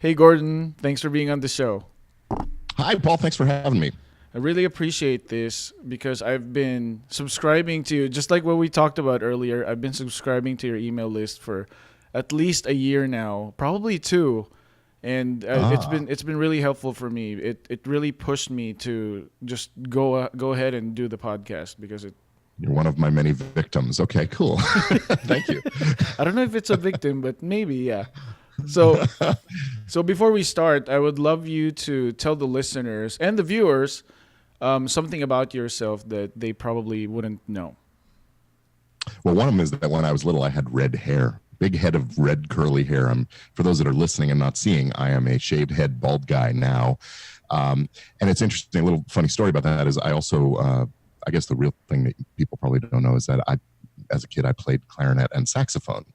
Hey, Gordon. Thanks for being on the show. Hi, Paul. Thanks for having me. I really appreciate this because I've been subscribing to, just like what we talked about earlier, I've been subscribing to your email list for at least a year now, probably two. And Ah, it's been really helpful for me. It really pushed me to just go ahead and do the podcast because it you're one of my many victims. Okay, cool. Thank you. I don't know if it's a victim, but maybe yeah. So so before we start, I would love you to tell the listeners and the viewers something about yourself that they probably wouldn't know. Well, one of them is that when I was little, I had red hair, big head of red curly hair. For those that are listening and not seeing, I am a shaved head, bald guy now. And it's interesting. A little funny story about that is I also, I guess the real thing that people probably don't know is that as a kid, I played clarinet and saxophone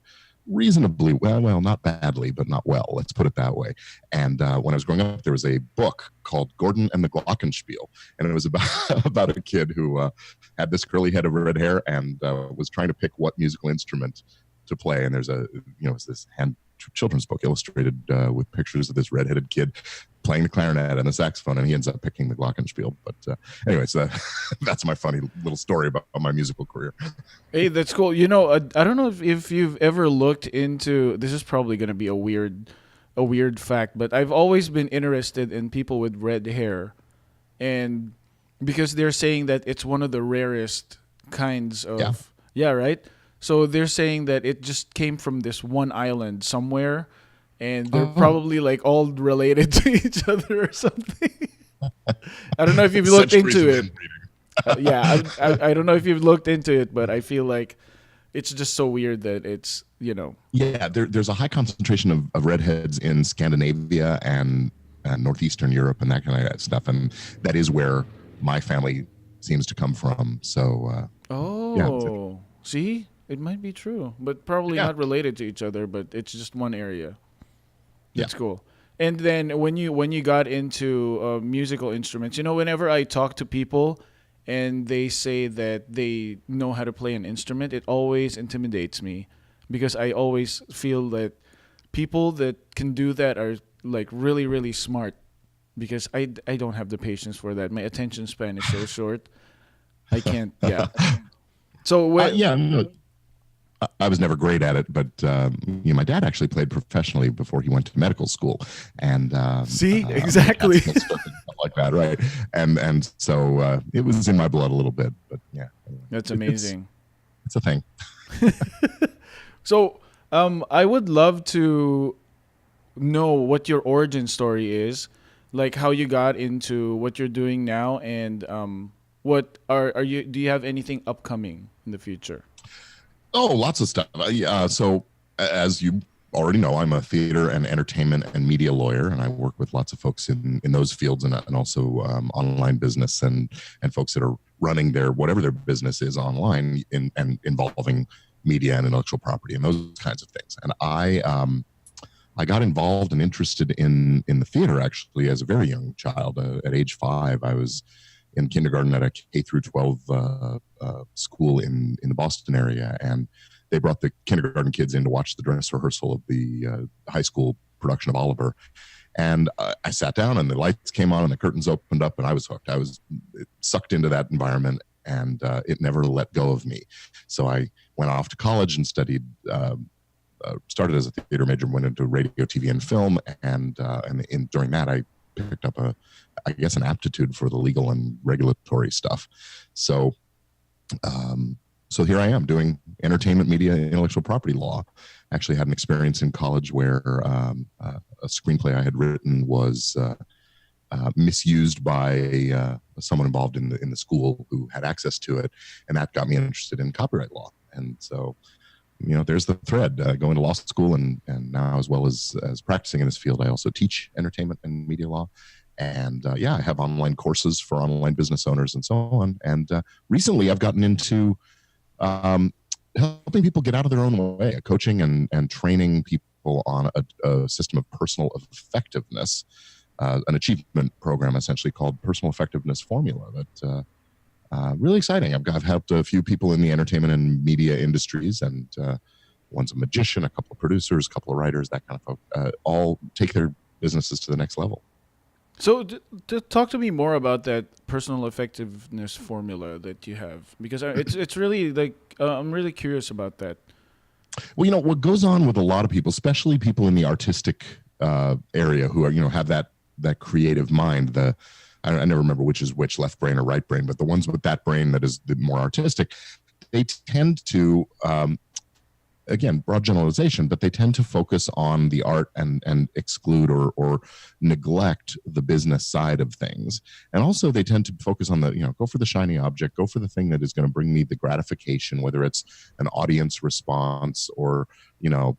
reasonably well. Well, not badly, but not well. Let's put it that way. And when I was growing up, there was a book called Gordon and the Glockenspiel, and it was about about a kid who had this curly head of red hair and was trying to pick what musical instrument to play. And there's it's this hand children's book illustrated with pictures of this redheaded kid playing the clarinet and the saxophone, and he ends up picking the glockenspiel. But anyway, so that's my funny little story about my musical career. Hey, that's cool. I don't know if you've ever looked into this is probably going to be a weird fact, but I've always been interested in people with red hair and because they're saying that it's one of the rarest kinds Yeah. of yeah, right? So they're saying that it just came from this one island somewhere and they're Oh, probably like all related to each other or something. I don't know if you've looked centuries into of it. inbreeding. I don't know if you've looked into it, but I feel like it's just so weird that it's. Yeah, there's a high concentration of redheads in Scandinavia and northeastern Europe and that kind of stuff, and that is where my family seems to come from. So yeah, Oh, see, it might be true, but probably yeah, not related to each other. But it's just one area. yeah. That's cool. And then when you got into musical instruments, whenever I talk to people and they say that they know how to play an instrument, it always intimidates me because I always feel that people that can do that are like really really smart because I don't have the patience for that. My attention span is so short. I can't. Yeah. So Yeah, no, I was never great at it, but my dad actually played professionally before he went to medical school, and see exactly. cat's stuff like that, right? And so it was in my blood a little bit, but yeah, anyway, That's it's amazing. it's a thing. So I would love to know what your origin story is, like how you got into what you're doing now, and what are you? Do you have anything upcoming in the future? Oh, lots of stuff. Yeah, so as you already know, I'm a theater and entertainment and media lawyer, and I work with lots of folks in those fields, and also online business and folks that are running their whatever their business is online and involving media and intellectual property and those kinds of things. And I got involved and interested in the theater actually as a very young child. At age 5, I was in kindergarten at a K through 12 school in the Boston area, and they brought the kindergarten kids in to watch the dress rehearsal of the high school production of Oliver. And I sat down, and the lights came on, and the curtains opened up, and I was hooked. I was sucked into that environment, and it never let go of me. So I went off to college and studied. Started as a theater major, went into radio, TV, and film, and during that I picked up I guess, an aptitude for the legal and regulatory stuff. So, so here I am doing entertainment, media, intellectual property law. Actually, had an experience in college where a screenplay I had written was misused by someone involved in the school who had access to it, and that got me interested in copyright law. And so, there's the thread. Going to law school and now, as well as practicing in this field, I also teach entertainment and media law. And yeah, I have online courses for online business owners and so on. And recently, I've gotten into um, helping people get out of their own way, coaching and training people on a system of personal effectiveness, an achievement program essentially called Personal Effectiveness Formula. That really exciting. I've helped a few people in the entertainment and media industries, and one's a magician, a couple of producers, a couple of writers, that kind of folk, all take their businesses to the next level. So, talk to me more about that personal effectiveness formula that you have, because it's really like I'm really curious about that. Well, what goes on with a lot of people, especially people in the artistic area who are, have that creative mind. I never remember which is which, left brain or right brain, but the ones with that brain that is the more artistic, they tend to again, broad generalization, but they tend to focus on the art and exclude or neglect the business side of things. And also they tend to focus on go for the shiny object, go for the thing that is going to bring me the gratification, whether it's an audience response or,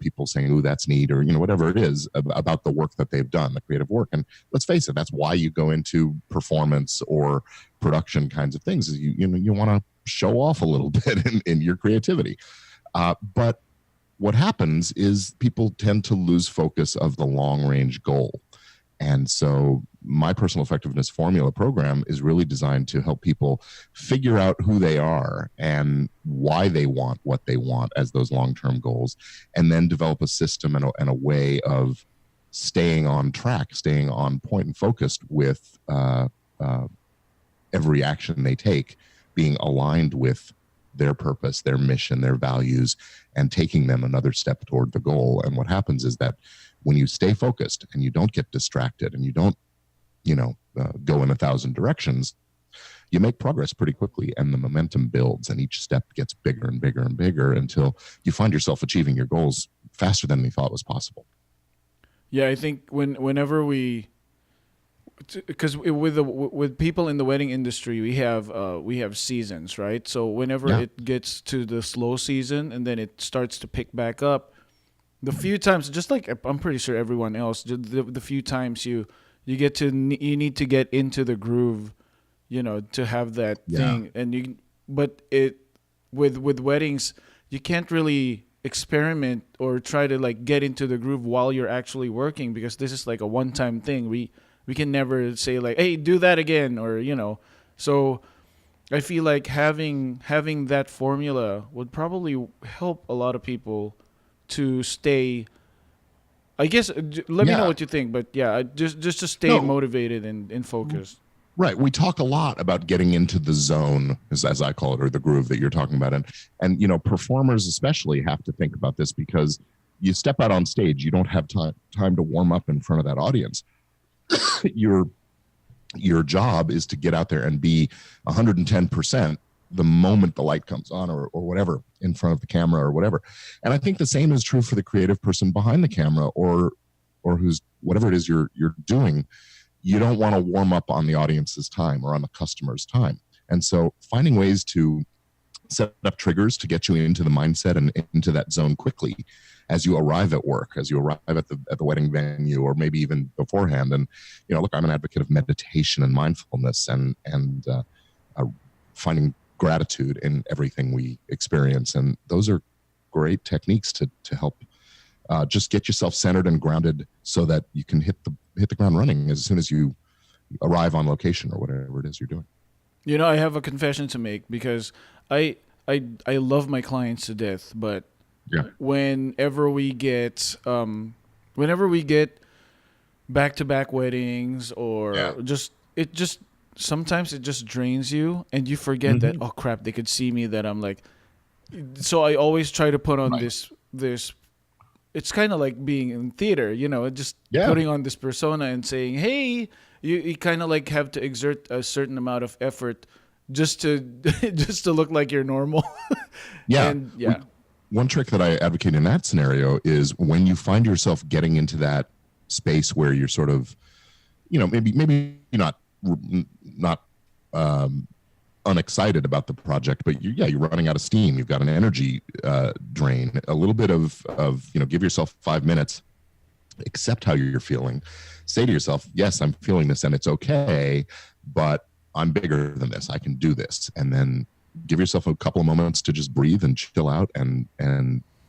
people saying, ooh, that's neat, or, whatever it is about the work that they've done, the creative work. And let's face it, that's why you go into performance or production kinds of things, is you want to show off a little bit in your creativity. But what happens is people tend to lose focus of the long range goal. And so my personal effectiveness formula program is really designed to help people figure out who they are and why they want what they want as those long-term goals, and then develop a system and a way of staying on track, staying on point and focused with every action they take being aligned with their purpose, their mission, their values, and taking them another step toward the goal. And what happens is that when you stay focused and you don't get distracted and you don't, go in 1,000 directions, you make progress pretty quickly, and the momentum builds, and each step gets bigger and bigger and bigger until you find yourself achieving your goals faster than you thought was possible. Yeah, I think whenever because with people in the wedding industry, we have seasons, right? So whenever Yeah. it gets to the slow season and then it starts to pick back up, the few times, just like I'm pretty sure everyone else, the few times you need to get into the groove, to have that Yeah. thing, but it with weddings, you can't really experiment or try to like get into the groove while you're actually working, because this is like a one time thing. We can never say like, hey, do that again, or so I feel like having that formula would probably help a lot of people to stay. I guess let me know Yeah. what you think, but yeah, just to stay No, motivated and focused. right. We talk a lot about getting into the zone, as I call it, or the groove that you're talking about. And performers especially have to think about this, because you step out on stage, you don't have time to warm up in front of that audience. Your job is to get out there and be 110% the moment the light comes on, or whatever, in front of the camera or whatever. And I think the same is true for the creative person behind the camera, or who's whatever it is you're doing. You don't want to warm up on the audience's time or on the customer's time. And so finding ways to set up triggers to get you into the mindset and into that zone quickly as you arrive at work, as you arrive at the wedding venue, or maybe even beforehand. And look, I'm an advocate of meditation and mindfulness, and finding gratitude in everything we experience, and those are great techniques to help just get yourself centered and grounded, so that you can hit the ground running as soon as you arrive on location or whatever it is you're doing. I have a confession to make, because I love my clients to death, but Yeah. whenever we get back to back weddings, or Yeah. just sometimes it just drains you, and you forget that, oh crap, they could see me, that I'm like. So I always try to put on Right. this. It's kind of like being in theater, just Yeah. putting on this persona and saying, hey, you kind of like have to exert a certain amount of effort just to just to look like you're normal. Yeah. And yeah. One trick that I advocate in that scenario is when you find yourself getting into that space where you're sort of, maybe not unexcited about the project, but you're running out of steam. You've got an energy drain. A little bit of give yourself 5 minutes, accept how you're feeling, say to yourself, yes, I'm feeling this, and it's okay, but I'm bigger than this. I can do this. And then give yourself a couple of moments to just breathe and chill out, and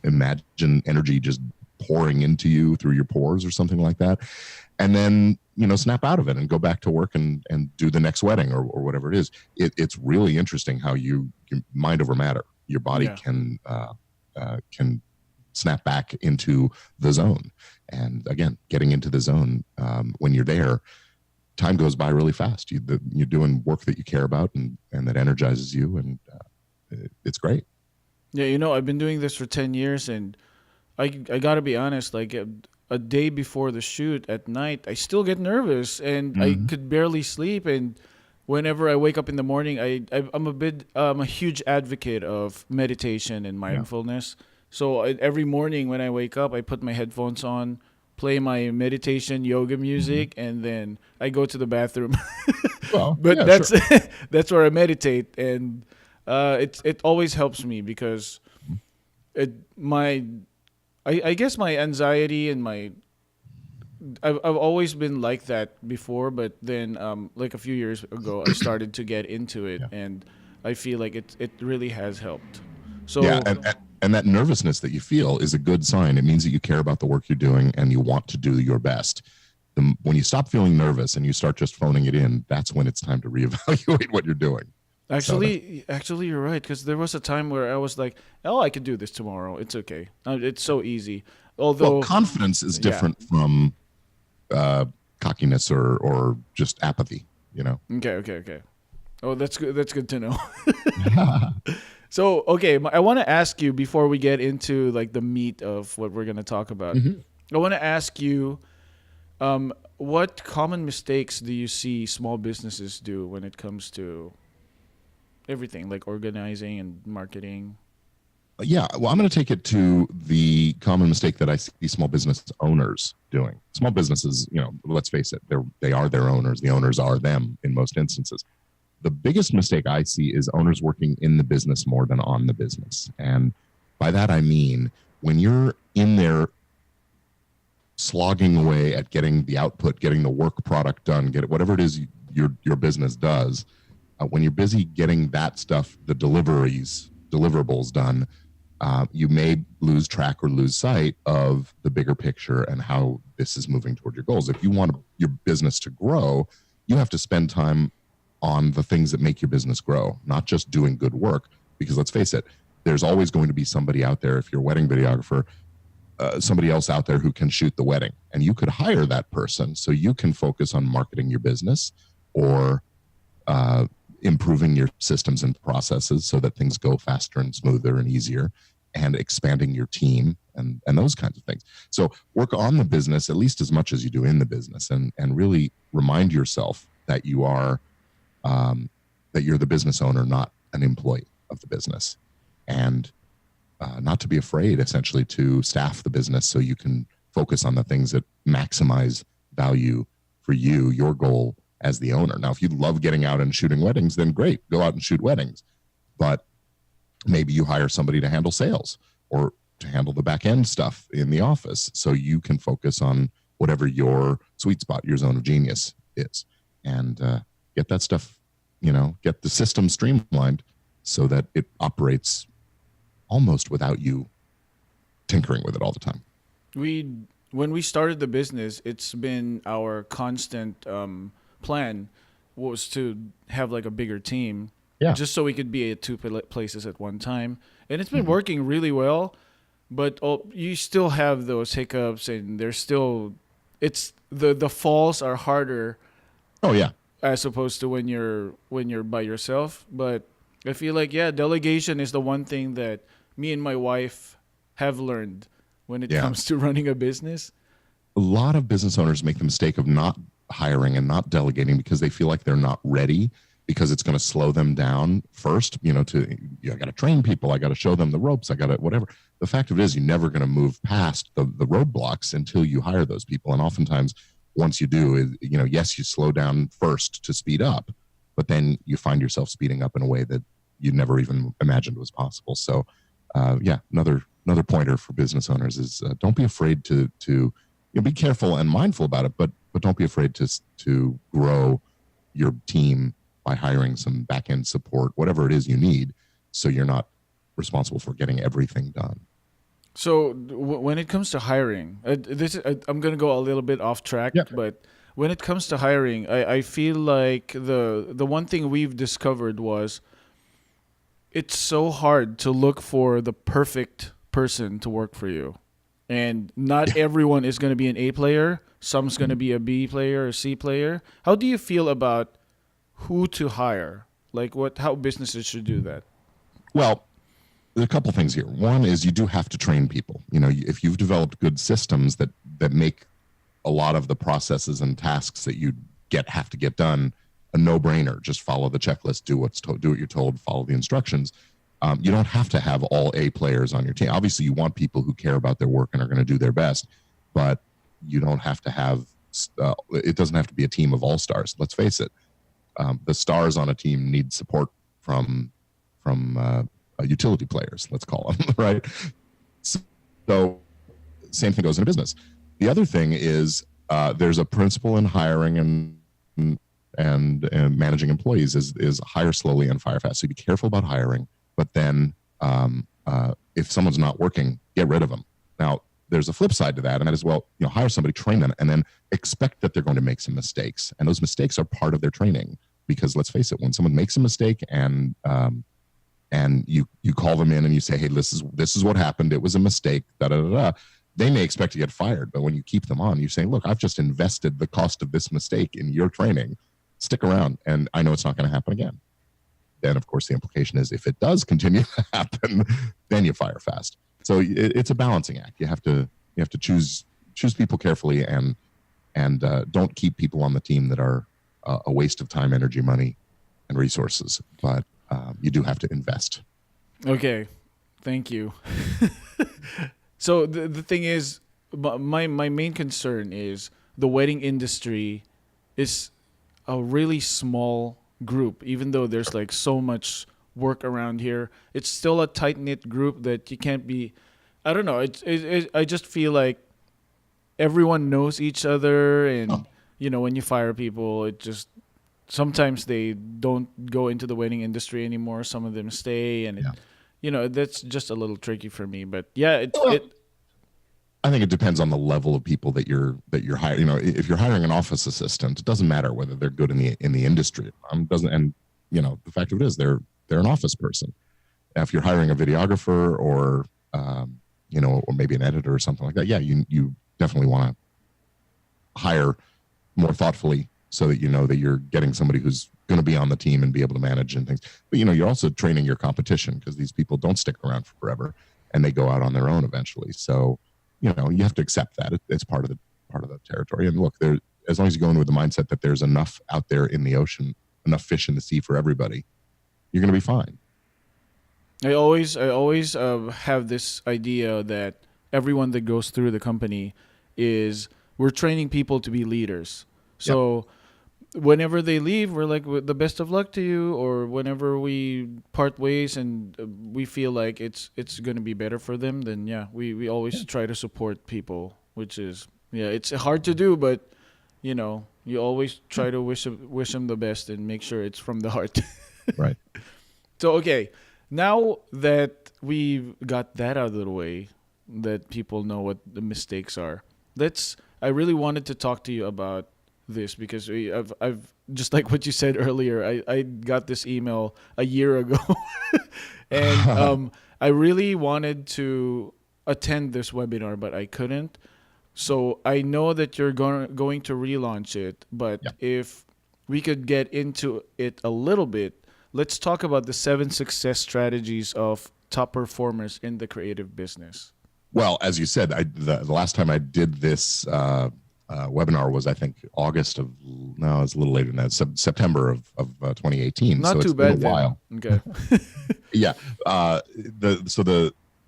imagine energy just pouring into you through your pores or something like that. And then, snap out of it and go back to work and do the next wedding, or whatever it is. It's really interesting how you mind over matter. Your body Yeah. can snap back into the zone. And again, getting into the zone, when you're there, time goes by really fast. You're doing work that you care about, and that energizes you, and it's great. Yeah, I've been doing this for 10 years, and I got to be honest, like a day before the shoot at night, I still get nervous and I Mm-hmm. could barely sleep. And whenever I wake up in the morning, I'm a huge advocate of meditation and Yeah. mindfulness. So every morning when I wake up, I put my headphones on, play my meditation yoga Mm-hmm. music, and then I go to the bathroom. Well, But yeah, sure. that's where I meditate, and it always helps me because it my I guess my anxiety and my I've always been like that before, but then like a few years ago I started to get into it, Yeah. and I feel like it really has helped. Yeah, So and that nervousness that you feel is a good sign. It means that you care about the work you're doing and you want to do your best. When you stop feeling nervous and you start just phoning it in, that's when it's time to reevaluate what you're doing. So that's actually you're right, because there was a time where I was like, oh, I could do this tomorrow. It's okay. It's so easy. well, Although confidence is yeah. different from uh, cockiness or just apathy. You know. Okay. Oh, that's good. That's good to know. So, okay, I want to ask you before we get into like the meat of what we're going to talk about. Mhm. I want to ask you, what common mistakes do you see small businesses do when it comes to everything, like organizing and marketing? Yeah, well, I'm going to take it to the common mistake that I see small business owners doing. Small businesses, let's face it, they are their owners. The owners are them in most instances. The biggest mistake I see is owners working in the business more than on the business. And by that I mean when you're in there slogging away at getting the output, getting the work product done, get it, whatever it is your business does. When you're busy getting that stuff, the deliverables done, you may lose track or lose sight of the bigger picture and how this is moving toward your goals. If you want your business to grow, you have to spend time on the things that make your business grow, not just doing good work. Because let's face it, there's always going to be somebody out there, if you're a wedding videographer, somebody else out there who can shoot the wedding. And you could hire that person so you can focus on marketing your business or uh, improving your systems and processes so that things go faster and smoother and easier, and expanding your team and those kinds of things. So work on the business at least as much as you do in the business, and really remind yourself that um, you're the business owner, not an employee of the business, and not to be afraid essentially to staff the business so you can focus on the things that maximize value for you, your goal as the owner. Now, if you love getting out and shooting weddings, then great, go out and shoot weddings. But maybe you hire somebody to handle sales or to handle the back end stuff in the office so you can focus on whatever your sweet spot, your zone of genius is, and get that stuff, get the system streamlined so that it operates almost without you tinkering with it all the time. we when we started the business, it's been our constant plan was to have like a bigger team, Yeah. just so we could be at two places at one time, and it's been Mhm. working really well. But you still have those hiccups, and there's still it's the falls are harder Oh yeah. as opposed to when you're by yourself. But I feel like, yeah, delegation is the one thing that me and my wife have learned when it Yeah. comes to running a business. A lot of business owners make the mistake of not hiring and not delegating because they feel like they're not ready, because it's going to slow them down first, I got to train people, I got to show them the ropes, I got to whatever. The fact of it is you're never going to move past the roadblocks until you hire those people. And oftentimes once you do, yes, you slow down first to speed up, but then you find yourself speeding up in a way that you never even imagined was possible. So yeah, another pointer for business owners is don't be afraid to be careful and mindful about it, but don't be afraid to grow your team by hiring some back end support, whatever it is you need, so you're not responsible for getting everything done. So when it comes to hiring, I'm gonna go a little bit off track, Yeah. but when it comes to hiring, I feel like the one thing we've discovered was it's so hard to look for the perfect person to work for you, and not everyone is going to be an A player. Some's going to be a B player or C player. How do you feel about who to hire? Like how businesses should do that? Well, there's a couple things here. One is you do have to train people. If you've developed good systems that make a lot of the processes and tasks that you have to get done a no-brainer. Just follow the checklist, do what you're told, follow the instructions. You don't have to have all A players on your team. Obviously, you want people who care about their work and are going to do their best, but you don't have to have. It doesn't have to be a team of all stars. Let's face it. The stars on a team need support from utility players. Let's call them right. So, same thing goes in business. The other thing is there's a principle in hiring and managing employees is hire slowly and fire fast. So be careful about hiring, but then if someone's not working, get rid of them. Now, there's a flip side to that, and that is, hire somebody, train them, and then expect that they're going to make some mistakes. And those mistakes are part of their training, because let's face it, when someone makes a mistake and you call them in and you say, hey, this is what happened. It was a mistake, they may expect to get fired, but when you keep them on, you say, look, I've just invested the cost of this mistake in your training. Stick around, and I know it's not going to happen again. Then, of course, the implication is if it does continue to happen, then you fire fast. So it's a balancing act. You have to choose people carefully, and don't keep people on the team that are a waste of time, energy, money, and resources. But you do have to invest. Okay, thank you. So the thing is, my main concern is the wedding industry is a really small group. Even though there's like so much work around here, it's still a tight knit group that you can't be. I don't know. I just feel like everyone knows each other, and when you fire people, it just sometimes they don't go into the wedding industry anymore. Some of them stay, and that's just a little tricky for me. But yeah, I think it depends on the level of people that you're hiring. If you're hiring an office assistant, it doesn't matter whether they're good in the industry. The fact of it is they're an office person. If you're hiring a videographer or or maybe an editor or something like that, you definitely want to hire more thoughtfully so that you know that you're getting somebody who's going to be on the team and be able to manage and things. But you're also training your competition, because these people don't stick around for forever and they go out on their own eventually. So you have to accept that it's part of the territory. And look, as long as you go in with the mindset that there's enough out there in the ocean, enough fish in the sea for everybody, you're going to be fine. I always have this idea that everyone that goes through the company is we're training people to be leaders. So whenever they leave, we're like, the best of luck to you. Or whenever we part ways and we feel like it's going to be better for them, then we always try to support people, which is it's hard to do, but you always try to wish them the best and make sure it's from the heart. Right. So okay, now that we've got that out of the way, that people know what the mistakes are, I really wanted to talk to you about this, because I've just like what you said earlier, I got this email a year ago and I really wanted to attend this webinar, but I couldn't. So I know that you're going to relaunch it, but if we could get into it a little bit, let's talk about the 7 success strategies of top performers in the creative business. Well, as you said, the last time I did this webinar was, I think, August of, no, it's a little later than that, September of 2018. Not so too it's bad been a while. Okay. Yeah.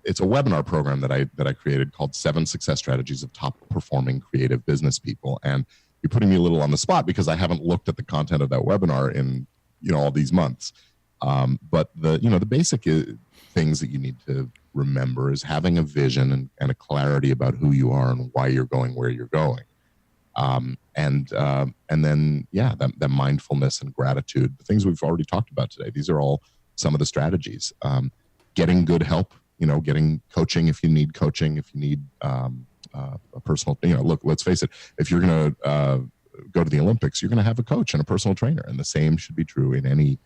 It's a webinar program that I created called 7 Success Strategies of Top Performing Creative Business People. And you're putting me a little on the spot because I haven't looked at the content of that webinar in all these months. But the basic things that you need to remember is having a vision and a clarity about who you are and why you're going where you're going. And then that mindfulness and gratitude, the things we've already talked about today. These are all some of the strategies. Getting good help, getting coaching if you need coaching, if you need a personal, look, let's face it, if you're going to go to the Olympics, you're going to have a coach and a personal trainer, and the same should be true in any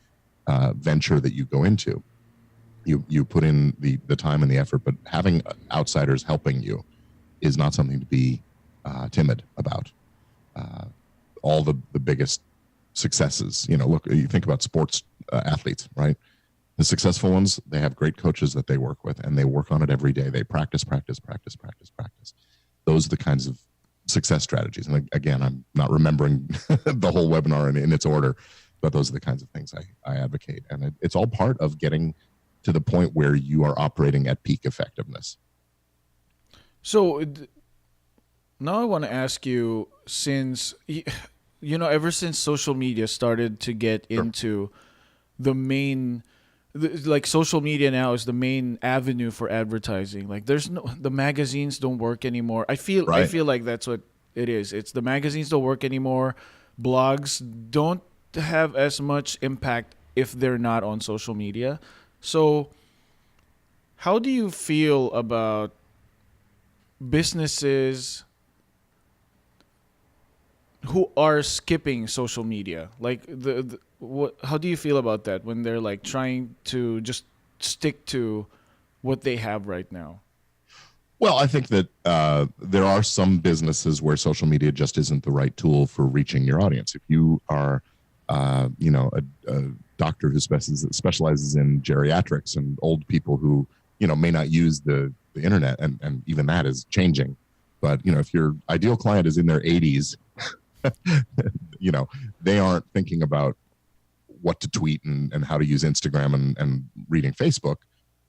venture that you go into. You put in the time and the effort, but having outsiders helping you is not something to be timid about. Uh, all the biggest successes, look, you think about sports athletes, right? The successful ones, they have great coaches that they work with, and they work on it every day. They practice, practice, practice, practice, practice. Those are the kinds of success strategies. And again, I'm not remembering the whole webinar in its order, but those are the kinds of things I advocate. And it's all part of getting to the point where you are operating at peak effectiveness. So now I want to ask you, since ever since social media started to get Sure. into the main, like social media now is the main avenue for advertising. Like the magazines don't work anymore. I Right. feel like that's what it is. It's the magazines don't work anymore. Blogs don't have as much impact if they're not on social media. So how do you feel about businesses who are skipping social media? Like what? How do you feel about that when they're like trying to just stick to what they have right now? Well, I think that there are some businesses where social media just isn't the right tool for reaching your audience. If you are, a doctor who specializes in geriatrics and old people who, may not use the internet, and even that is changing. But, if your ideal client is in their 80s, they aren't thinking about what to tweet and how to use Instagram and reading Facebook.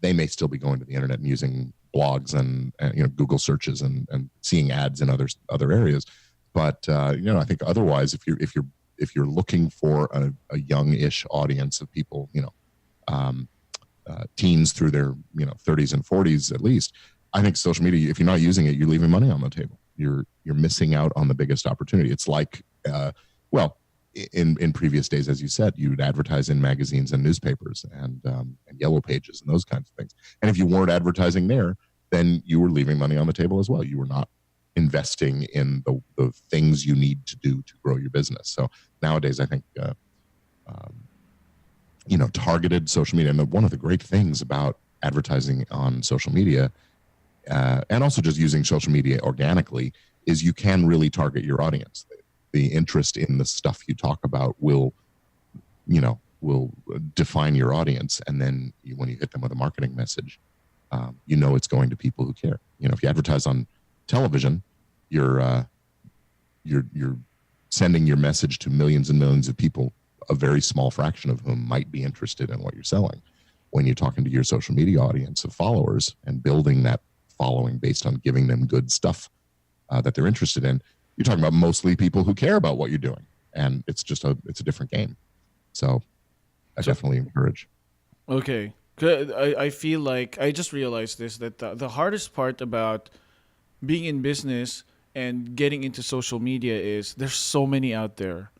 They may still be going to the internet and using blogs and Google searches and seeing ads in other areas. But I think otherwise, if you're looking for a young-ish audience of people, teens through their 30s and 40s at least, I think social media, if you're not using it, you're leaving money on the table. You're missing out on the biggest opportunity. It's like, in previous days, as you said, you'd advertise in magazines and newspapers and yellow pages and those kinds of things. And if you weren't advertising there, then you were leaving money on the table as well. You were not investing in the things you need to do to grow your business. So nowadays, I think, targeted social media, and one of the great things about advertising on social media, and also just using social media organically, is you can really target your audience. The interest in the stuff you talk about will define your audience, and then when you hit them with a marketing message, it's going to people who care. If you advertise on television, you're sending your message to millions and millions of people, a very small fraction of whom might be interested in what you're selling. When you're talking to your social media audience of followers and building that following based on giving them good stuff that they're interested in, you're talking about mostly people who care about what you're doing, and it's a different game. So I definitely encourage. Okay. 'Cause I feel like I just realized this, that the hardest part about being in business and getting into social media is there's so many out there,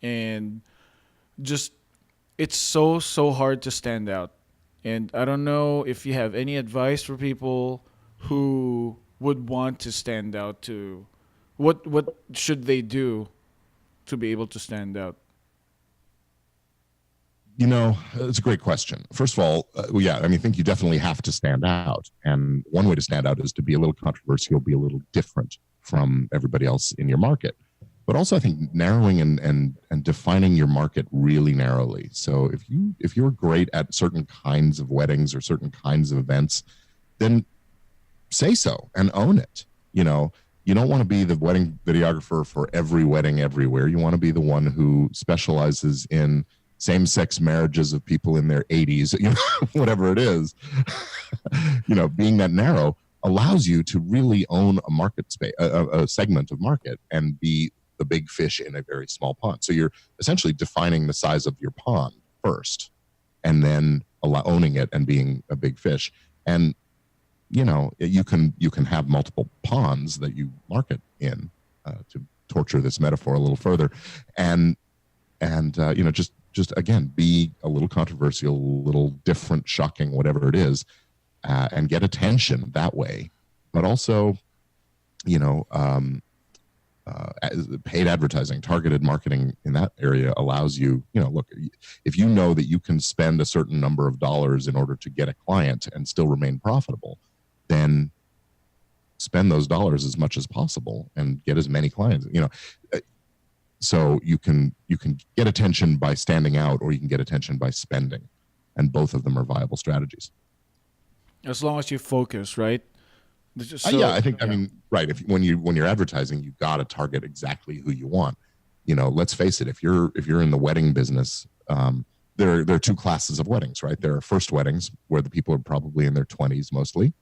and just it's so hard to stand out. And I don't know if you have any advice for people who would want to stand out. To what should they do to be able to stand out? It's a great question. First of all, I think you definitely have to stand out. And one way to stand out is to be a little controversial, be a little different from everybody else in your market. But also, I think narrowing and defining your market really narrowly. So if you're great at certain kinds of weddings or certain kinds of events, then say so and own it. You don't want to be the wedding videographer for every wedding everywhere. You want to be the one who specializes in same-sex marriages of people in their 80s, whatever it is. Being that narrow allows you to really own a market space, a segment of market, and be the big fish in a very small pond. So you're essentially defining the size of your pond first, and then owning it and being a big fish. And you can have multiple ponds that you market in, to torture this metaphor a little further, and just again, be a little controversial, a little different, shocking, whatever it is, and get attention that way. But also, paid advertising, targeted marketing in that area allows you, look, if you know that you can spend a certain number of dollars in order to get a client and still remain profitable, then spend those dollars as much as possible and get as many clients. So you can get attention by standing out, or you can get attention by spending, and both of them are viable strategies. As long as you focus, right? Yeah, I think. I mean, right. If when you're advertising, you got to target exactly who you want. Let's face it. If you're in the wedding business, there are two classes of weddings, right? There are first weddings where the people are probably in their 20s mostly,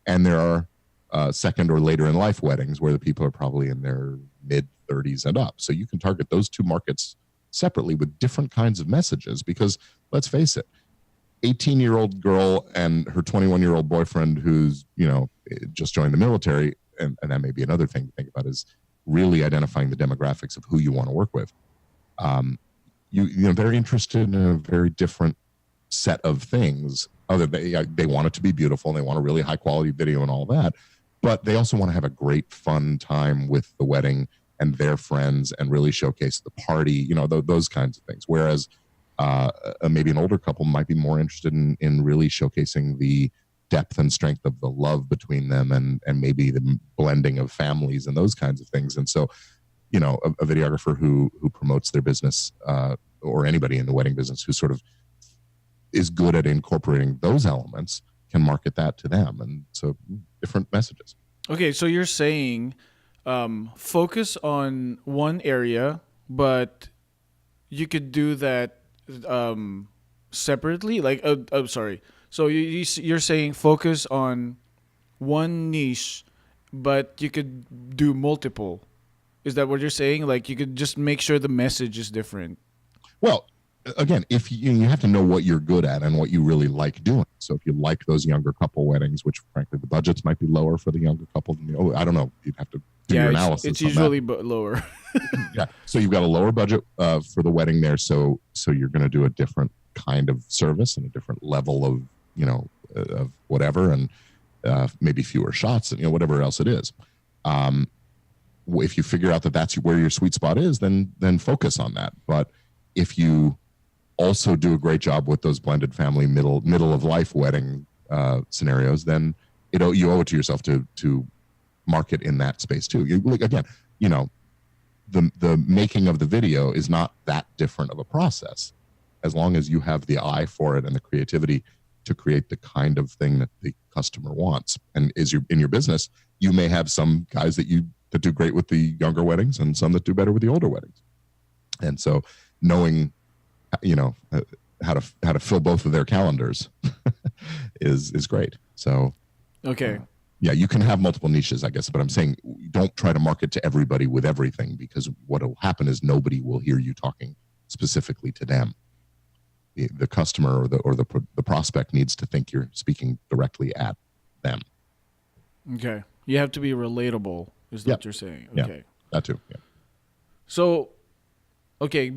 and there are second or later in life weddings where the people are probably in their mid 30s and up. So you can target those two markets separately with different kinds of messages, because let's face it, 18-year-old girl and her 21-year-old boyfriend who's just joined the military, and that may be another thing to think about, is really identifying the demographics of who you want to work with. They're interested in a very different set of things. They want it to be beautiful, and they want a really high quality video and all that, but they also want to have a great fun time with the wedding and their friends and really showcase the party, those kinds of things. Whereas maybe an older couple might be more interested in really showcasing the depth and strength of the love between them, and maybe the blending of families and those kinds of things. And so, a videographer who promotes their business, or anybody in the wedding business who sort of is good at incorporating those elements, can market that to them. And so different messages. Okay, so you're saying focus on one area, but you could do that separately. Like, I'm sorry. So you're saying focus on one niche, but you could do multiple. Is that what you're saying? Like, you could just make sure the message is different. Well, again, if you have to know what you're good at and what you really like doing. So if you like those younger couple weddings, which frankly the budgets might be lower for the younger couple than I don't know. You'd have to do your analysis. It's usually lower. Yeah. So you've got a lower budget for the wedding there. So you're going to do a different kind of service and a different level of of whatever, and maybe fewer shots and whatever else it is. If you figure out that that's where your sweet spot is, then focus on that. But if you also do a great job with those blended family middle of life wedding scenarios, then you owe it to yourself to market in that space too. The making of the video is not that different of a process, as long as you have the eye for it and the creativity to create the kind of thing that the customer wants. And in your business, you may have some guys that do great with the younger weddings and some that do better with the older weddings. And so knowing, how to fill both of their calendars is great. So, okay. Yeah, you can have multiple niches, I guess, but I'm saying don't try to market to everybody with everything, because what will happen is nobody will hear you talking specifically to them. The customer or the prospect needs to think you're speaking directly at them. Okay. You have to be relatable, is what you're saying. Okay. Yeah, that too. Yeah. So, okay,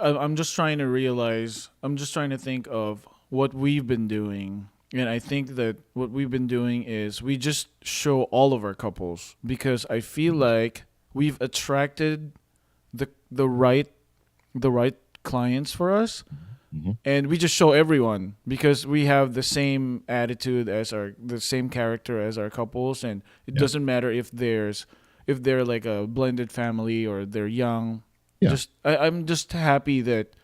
I'm just trying to think of what we've been doing. And I think that what we've been doing is we just show all of our couples, because I feel like we've attracted the right clients for us. Mm-hmm. And we just show everyone, because we have the same attitude the same character as our couples, and it doesn't matter if they're like a blended family or they're young. Yeah. I'm just happy that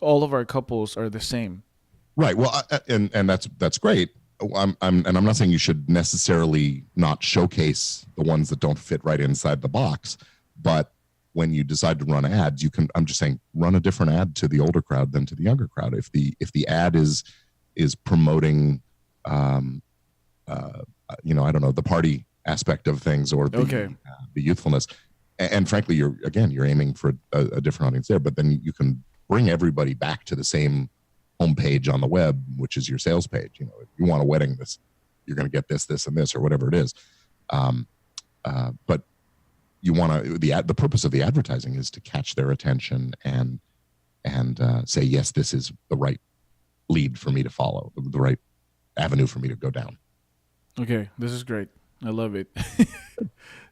all of our couples are the same. Right. Well, and that's great. I'm not saying you should necessarily not showcase the ones that don't fit right inside the box, but when you decide to run ads, I'm just saying, run a different ad to the older crowd than to the younger crowd. If the ad is promoting, I don't know, the party aspect of things, or the youthfulness, and frankly, you're aiming for a different audience there. But then you can bring everybody back to the same homepage on the web, which is your sales page. If you want a wedding, you're going to get this, and this, or whatever it is. But you want to, the purpose of the advertising is to catch their attention and say, yes, this is the right lead for me to follow, the right avenue for me to go down. Okay, this is great. I love it.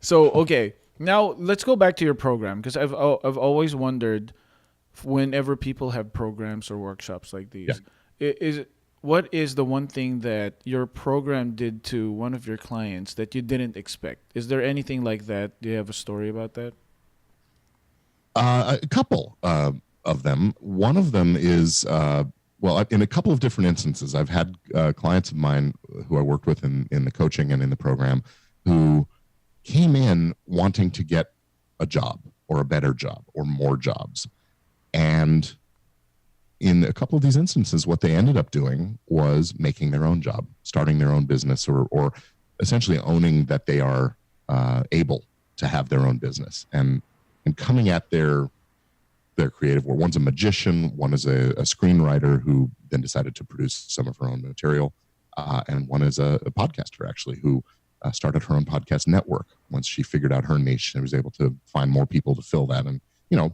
So, okay, Now let's go back to your program because I've always wondered whenever people have programs or workshops like Yeah. these, is what is the one thing that your program did to one of your clients that you didn't expect? Is there anything like that? Do you have a story about that? A couple of them. One of them is, well, in a couple of different instances, I've had clients of mine who I worked with in the coaching and in the program who came in wanting to get a job or a better job or more jobs. And in a couple of these instances, what they ended up doing was making their own job, starting their own business, or essentially owning that they are able to have their own business and coming at their creative work. One's a magician, one is a screenwriter who then decided to produce some of her own material, and one is a podcaster actually who started her own podcast network once she figured out her niche and was able to find more people to fill that, and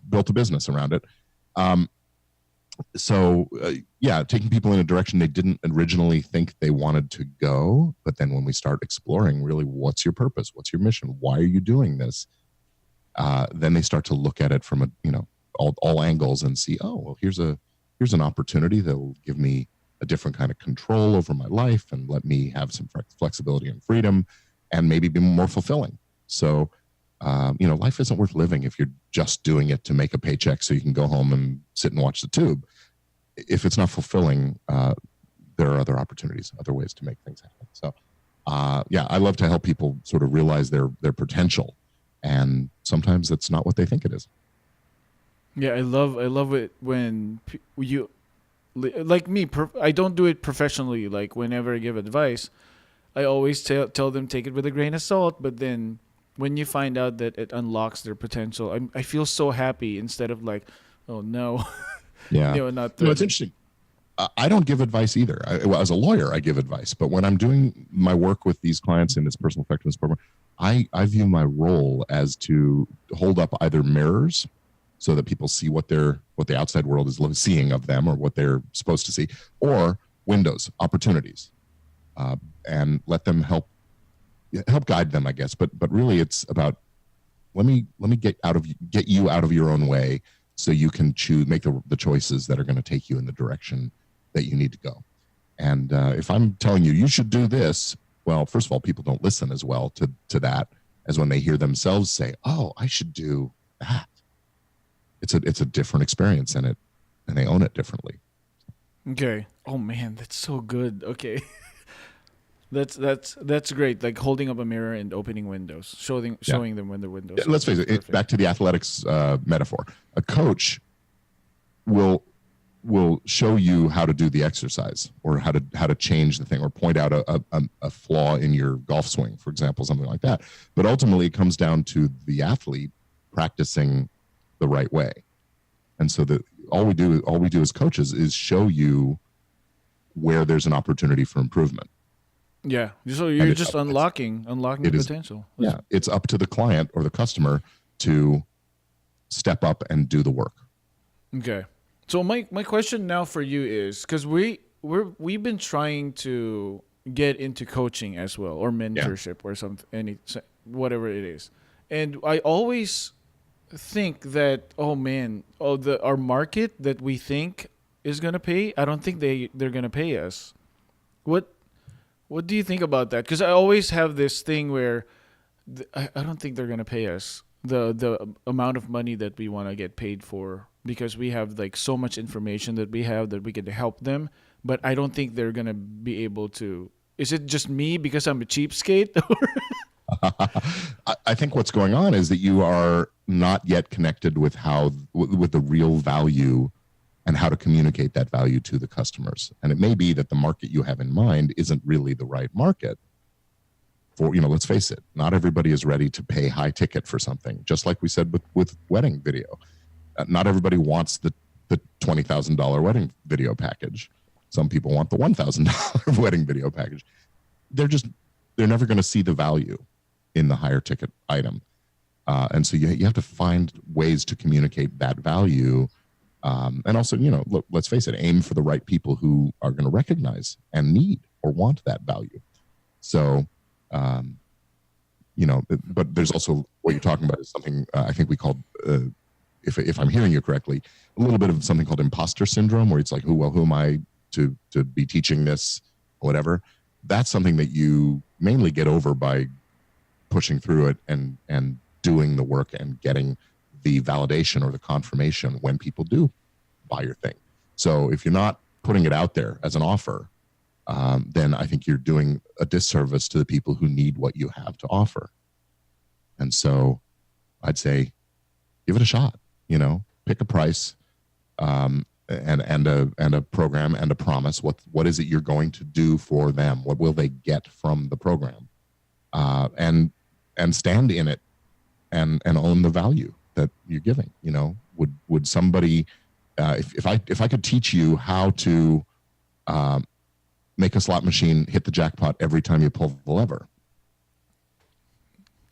built a business around it. Um, yeah, taking people in a direction they didn't originally think they wanted to go, but then when we start exploring really what's your purpose, what's your mission, why are you doing this, then they start to look at it from all angles and see, oh well, here's an opportunity that will give me a different kind of control over my life and let me have some flexibility and freedom and maybe be more fulfilling. So life isn't worth living if you're just doing it to make a paycheck so you can go home and sit and watch the tube. If it's not fulfilling, there are other opportunities, other ways to make things happen. So yeah, I love to help people sort of realize their potential, and sometimes it's not what they think it is. Yeah, I love it when you like me. I don't do it professionally. Like whenever I give advice, I always tell them take it with a grain of salt. But then when you find out that it unlocks their potential, I feel so happy instead of like, oh no, Yeah. not It's threatening. interesting. I don't give advice either. Well, as a lawyer, I give advice, but when I'm doing my work with these clients in this personal effectiveness program, I view my role as to hold up either mirrors so that people see what the outside world is seeing of them or what they're supposed to see, or windows, opportunities, and let them help guide them, I guess. But really, it's about let me get you out of your own way so you can make the choices that are going to take you in the direction that you need to go. And if I'm telling you should do this, well, first of all, people don't listen as well to that as when they hear themselves say, "Oh, I should do that." It's a different experience, and they own it differently. Okay. Oh man, that's so good. Okay. That's great. Like holding up a mirror and opening windows, Yeah. showing them when the windows Yeah, let's face it. perfect. Back to the athletics metaphor. A coach will show you how to do the exercise, or how to change the thing, or point out a flaw in your golf swing, for example, something like that. But ultimately, it comes down to the athlete practicing the right way. And so all we do as coaches is show you where there's an opportunity for improvement. Yeah. So And you're just unlocking the it is potential. yeah, it's up to the client or the customer to step up and do the work. Okay. So my question now for you is because we've been trying to get into coaching as well, or Yeah. mentorship, or whatever it is, and I always think that, oh man, our market that we think is gonna pay, I don't think they're gonna pay us. What what do you think about that? Because I always have this thing where I don't think they're gonna pay us the amount of money that we want to get paid for, because we have like so much information that we have that we can help them, but I don't think they're gonna be able to. Is it just me because I'm a cheapskate? I think what's going on is that you are not yet connected with with the real value and how to communicate that value to the customers. And it may be that the market you have in mind isn't really the right market for, let's face it, not everybody is ready to pay high ticket for something. Just like we said with wedding video. Not everybody wants the $20,000 wedding video package. Some people want the $1,000 wedding video package. They're never going to see the value in the higher ticket item. And so you have to find ways to communicate that value. And also, look, let's face it, aim for the right people who are going to recognize and need or want that value. So but there's also what you're talking about is something I think we called, if I'm hearing you correctly, a little bit of something called imposter syndrome, where it's like, who am I to be teaching this, whatever. That's something that you mainly get over by pushing through it and doing the work and getting the validation or the confirmation when people do buy your thing. So if you're not putting it out there as an offer, then I think you're doing a disservice to the people who need what you have to offer. And so I'd say, give it a shot, pick a price, and a program and a promise. What is it you're going to do for them? What will they get from the program? And stand in it and own the value that you're giving. Would somebody, if I could teach you how to make a slot machine hit the jackpot every time you pull the lever,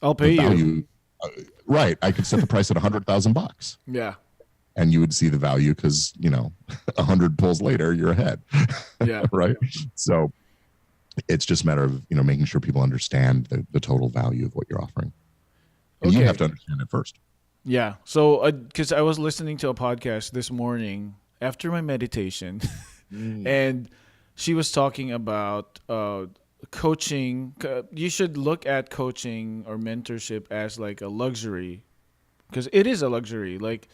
I'll pay you. Right. I could set the price at $100,000. Yeah. And you would see the value because, 100 pulls later, you're ahead. Yeah. Right. So it's just a matter of, making sure people understand the total value of what you're offering. And you have to understand it first. Yeah. So, because I was listening to a podcast this morning after my meditation, and she was talking about coaching. You should look at coaching or mentorship as like a luxury, because it is a luxury. Like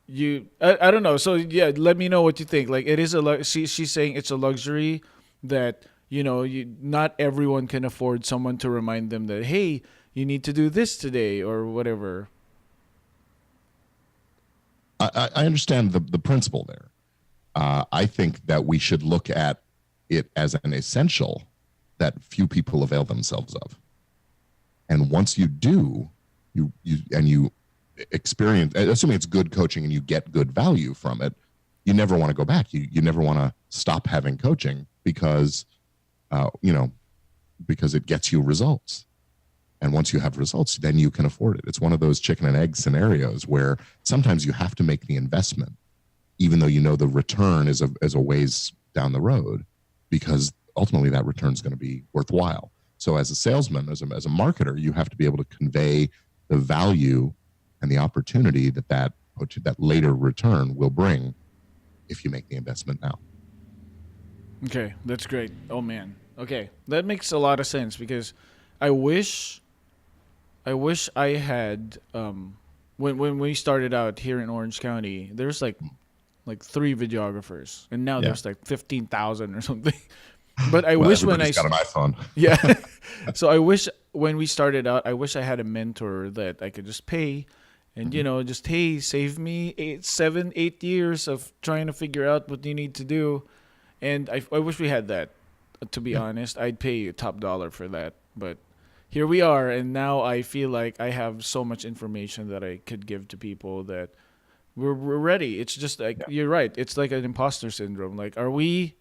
I don't know. So yeah, let me know what you think. Like it is she's saying it's a luxury that not everyone can afford someone to remind them that, hey, you need to do this today or whatever. I understand the principle there. I think that we should look at it as an essential that few people avail themselves of. And once you do, you experience, assuming it's good coaching and you get good value from it, you never want to go back. You never want to stop having coaching because it gets you results. And once you have results, then you can afford it. It's one of those chicken and egg scenarios where sometimes you have to make the investment, even though the return is a ways down the road, because ultimately that return is going to be worthwhile. So as a salesman, as a marketer, you have to be able to convey the value and the opportunity that later return will bring if you make the investment now. Okay, that's great. Oh man. Okay, that makes a lot of sense, because I wish I had when we started out here in Orange County, there's like 3 videographers, and now there's like 15,000 or something. But I wish when I got an iPhone. Yeah. So I wish when we started out, I wish I had a mentor that I could just pay, and just, hey, save me 7, 8 years of trying to figure out what you need to do. And I wish we had that. To be honest, I'd pay you top dollar for that. But here we are, and now I feel like I have so much information that I could give to people that we're ready. It's just like you're right. It's like an imposter syndrome. Like, are we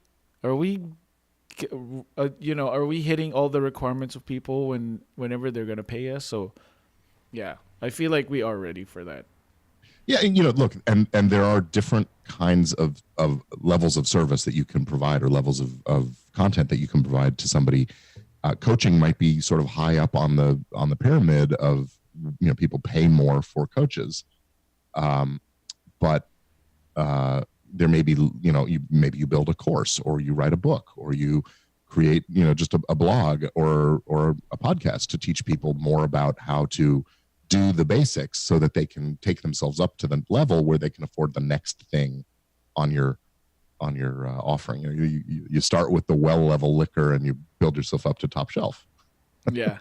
hitting all the requirements of people whenever they're gonna pay us? So, yeah, I feel like we are ready for that. Yeah, and look, and there are different kinds of levels of service that you can provide, or levels of content that you can provide to somebody. Coaching might be sort of high up on the pyramid of people pay more for coaches, but there may be maybe you build a course, or you write a book, or you create just a blog or a podcast to teach people more about how to do the basics so that they can take themselves up to the level where they can afford the next thing on your offering. You start with the well level liquor and you build yourself up to top shelf. Yeah.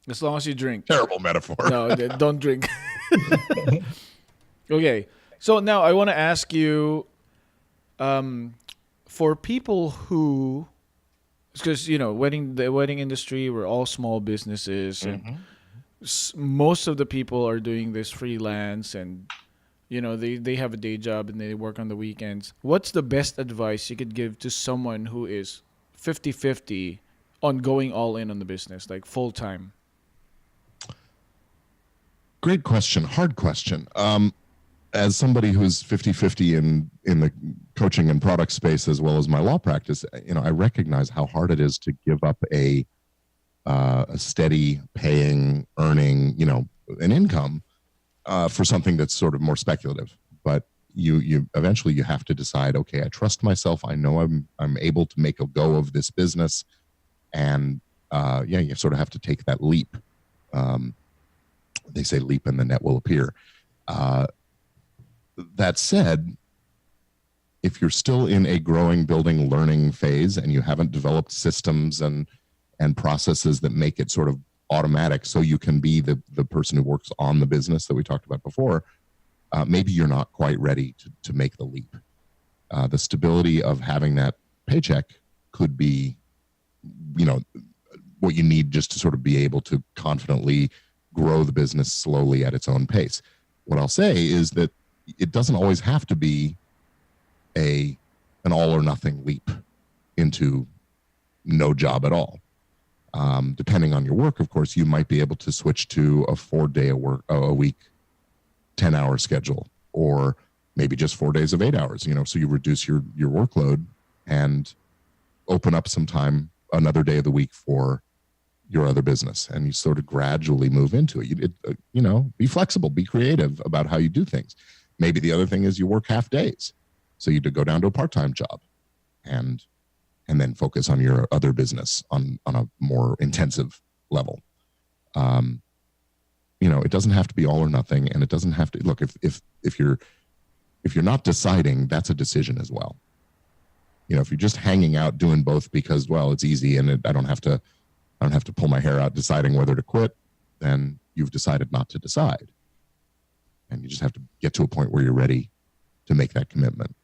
As long as you drink. Terrible metaphor. No, don't drink. Okay. So now I want to ask you, for people who, because the wedding industry, we're all small businesses, and most of the people are doing this freelance, and they have a day job and they work on the weekends. What's the best advice you could give to someone who is 50-50 on going all in on the business, like full time? Great question. Hard question. As somebody who's 50-50 in the coaching and product space, as well as my law practice, I recognize how hard it is to give up a a steady paying, earning, an income for something that's sort of more speculative. But you eventually you have to decide, okay, I trust myself. I know I'm able to make a go of this business, and you sort of have to take that leap. Um, they say leap and the net will appear. Uh, that said, if you're still in a growing, building, learning phase and you haven't developed systems and processes that make it sort of automatic so you can be the person who works on the business that we talked about before, maybe you're not quite ready to make the leap. The stability of having that paycheck could be, what you need just to sort of be able to confidently grow the business slowly at its own pace. What I'll say is that it doesn't always have to be an all or nothing leap into no job at all. Depending on your work, of course, you might be able to switch to a 4-day a week, 10-hour schedule, or maybe just 4 days of 8 hours. So you reduce your workload and open up some time another day of the week for your other business, and you sort of gradually move into it. Be flexible, be creative about how you do things. Maybe the other thing is you work half days, so you go down to a part-time job, and then focus on your other business on a more intensive level. It doesn't have to be all or nothing, and it doesn't have to look. If you're not deciding, that's a decision as well. If you're just hanging out doing both because, well, it's easy and I don't have to pull my hair out deciding whether to quit, then you've decided not to decide. And you just have to get to a point where you're ready to make that commitment.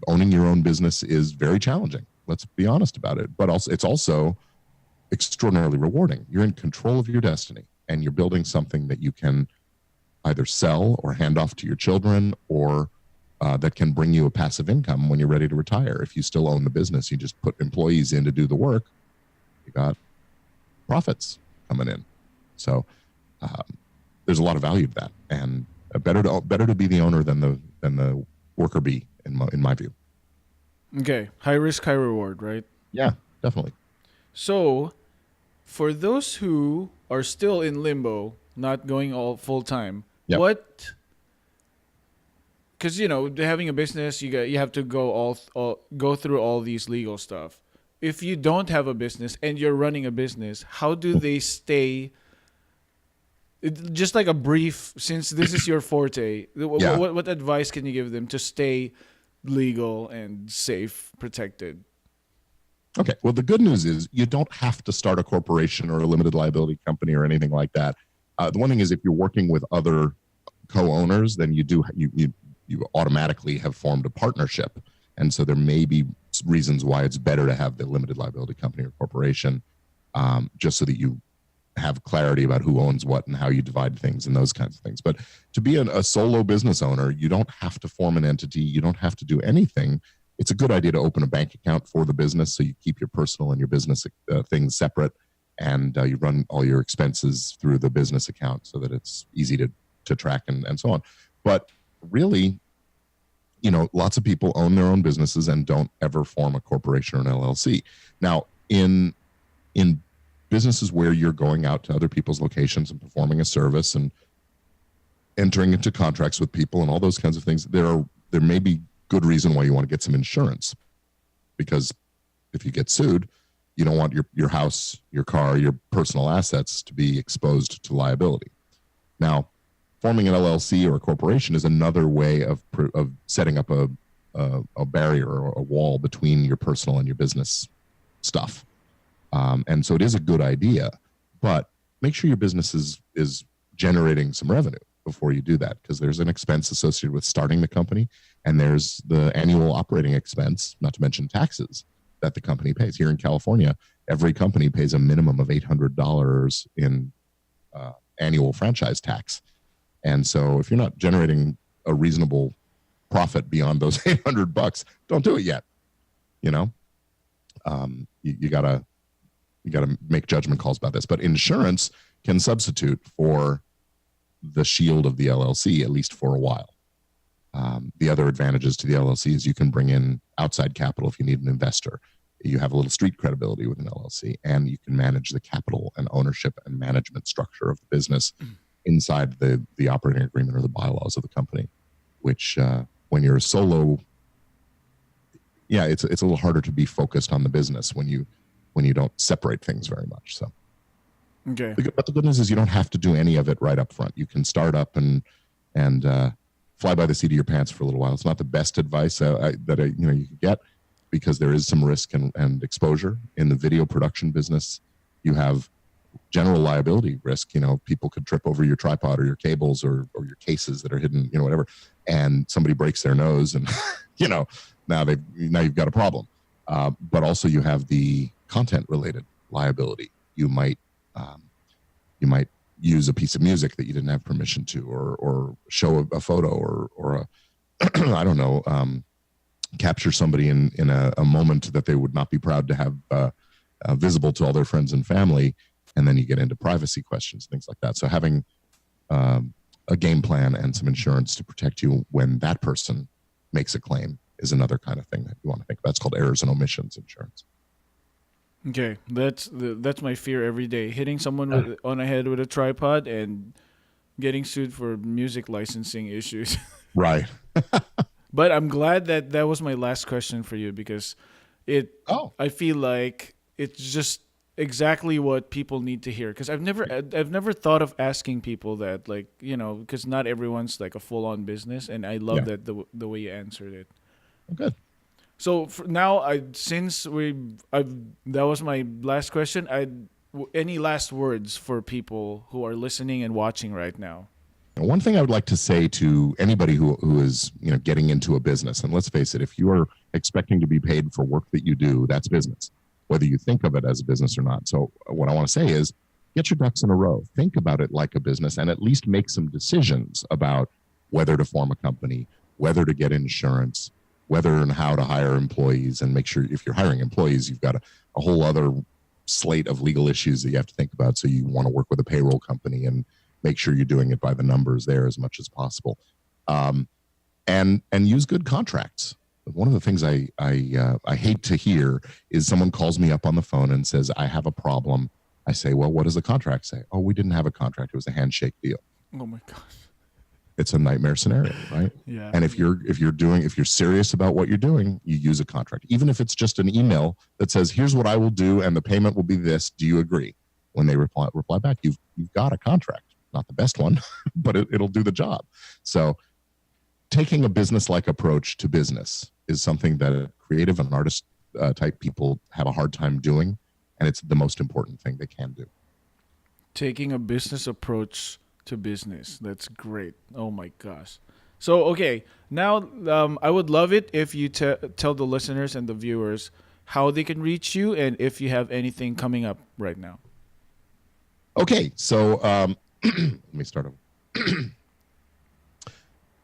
Owning your own business is very challenging. Let's be honest about it. But it's also extraordinarily rewarding. You're in control of your destiny, and you're building something that you can either sell or hand off to your children, or that can bring you a passive income when you're ready to retire. If you still own the business, you just put employees in to do the work, you got profits coming in. So there's a lot of value to that, and better to be the owner than the worker bee in my view. Okay, high risk, high reward, right? Yeah, definitely. So, for those who are still in limbo, not going all full time, Yep. what? Because having a business, you have to go through all these legal stuff. If you don't have a business and you're running a business, how do they stay? Just like a brief, since this is your forte, Yeah. what advice can you give them to stay legal and safe, protected? Okay. Well, the good news is you don't have to start a corporation or a limited liability company or anything like that. The one thing is, if you're working with other co-owners, then you automatically have formed a partnership, and so there may be reasons why it's better to have the limited liability company or corporation, just so that you have clarity about who owns what and how you divide things and those kinds of things. But to be a solo business owner, you don't have to form an entity. You don't have to do anything. It's a good idea to open a bank account for the business, so you keep your personal and your business things separate, and you run all your expenses through the business account so that it's easy to track and so on. But really, lots of people own their own businesses and don't ever form a corporation or an LLC. Now, in businesses where you're going out to other people's locations and performing a service and entering into contracts with people and all those kinds of things, there may be good reason why you want to get some insurance, because if you get sued, you don't want your house, your car, your personal assets to be exposed to liability. Now, forming an LLC or a corporation is another way of setting up a barrier or a wall between your personal and your business stuff. And so it is a good idea, but make sure your business is generating some revenue before you do that, because there's an expense associated with starting the company, and there's the annual operating expense, not to mention taxes, that the company pays. Here in California, every company pays a minimum of $800 in annual franchise tax. And so if you're not generating a reasonable profit beyond those $800, don't do it yet. You gotta make judgment calls about this. But insurance can substitute for the shield of the LLC, at least for a while. The other advantages to the LLC is you can bring in outside capital if you need an investor. You have a little street credibility with an LLC, and you can manage the capital and ownership and management structure of the business inside the operating agreement or the bylaws of the company. Which, when you're a solo, yeah, it's a little harder to be focused on the business when you don't separate things very much. So, Okay. but the good news is you don't have to do any of it right up front. You can start up and fly by the seat of your pants for a little while. It's not the best advice that you can get, because there is some risk and exposure in the video production business. You have general liability risk. People could trip over your tripod or your cables or your cases that are hidden, whatever, and somebody breaks their nose, and now you've got a problem. But also you have the content related liability. You might use a piece of music that you didn't have permission to, or show a photo, or a I don't know, capture somebody in a moment that they would not be proud to have visible to all their friends and family, and then you get into privacy questions, things like that. So having a game plan and some insurance to protect you when that person makes a claim is another kind of thing that you want to think about. It's called errors and omissions insurance. Okay, that's my fear every day: hitting someone on the head with a tripod and getting sued for music licensing issues. Right. But I'm glad that that was my last question for you, because Oh, I feel like it's just exactly what people need to hear, because I've never thought of asking people that, like, because not everyone's like a full on business, and I love yeah. that the way you answered it. Good. So for now, that was my last question. Any last words for people who are listening and watching right now? One thing I would like to say to anybody who is getting into a business, and let's face it, if you are expecting to be paid for work that you do, that's business, whether you think of it as a business or not. So what I want to say is, get your ducks in a row. Think about it like a business, and at least make some decisions about whether to form a company, whether to get insurance, whether and how to hire employees, and make sure if you're hiring employees, you've got a whole other slate of legal issues that you have to think about. So you want to work with a payroll company and make sure you're doing it by the numbers there as much as possible, and use good contracts. One of the things I hate to hear is someone calls me up on the phone and says, I have a problem. I say, well, what does the contract say? Oh, we didn't have a contract. It was a handshake deal. Oh my gosh. It's a nightmare scenario, right? Yeah. And if you're serious about what you're doing, you use a contract, even if it's just an email that says, here's what I will do, and the payment will be this. Do you agree? When they reply back, you've got a contract. Not the best one, but it'll do the job. So taking a business-like approach to business is something that creative and artist type people have a hard time doing, and it's the most important thing they can do. Taking a business approach to business. That's great. Oh my gosh. So, okay, now I would love it if you tell the listeners and the viewers how they can reach you, and if you have anything coming up right now. Okay, so let me start over.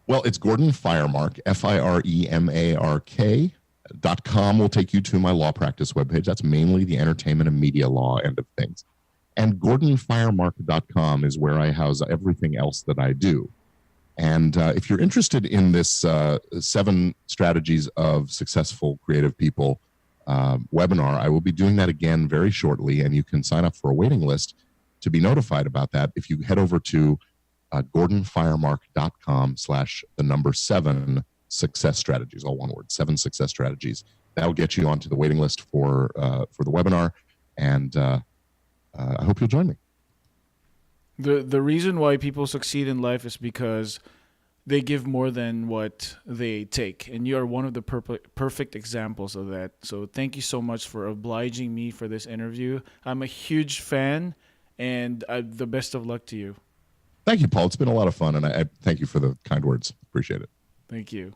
Well, it's Gordon Firemark, FIREMARK.com will take you to my law practice webpage. That's mainly the entertainment and media law end of things. And GordonFiremark.com is where I house everything else that I do. And if you're interested in this 7 strategies of successful creative people webinar, I will be doing that again very shortly, and you can sign up for a waiting list to be notified about that if you head over to GordonFiremark.com/7 success strategies, all one word, 7 success strategies. That'll get you onto the waiting list for the webinar, and I hope you'll join me. The reason why people succeed in life is because they give more than what they take, and you are one of the perfect examples of that. So thank you so much for obliging me for this interview. I'm a huge fan, and the best of luck to you. Thank you, Paul. It's been a lot of fun, and I thank you for the kind words. Appreciate it. Thank you.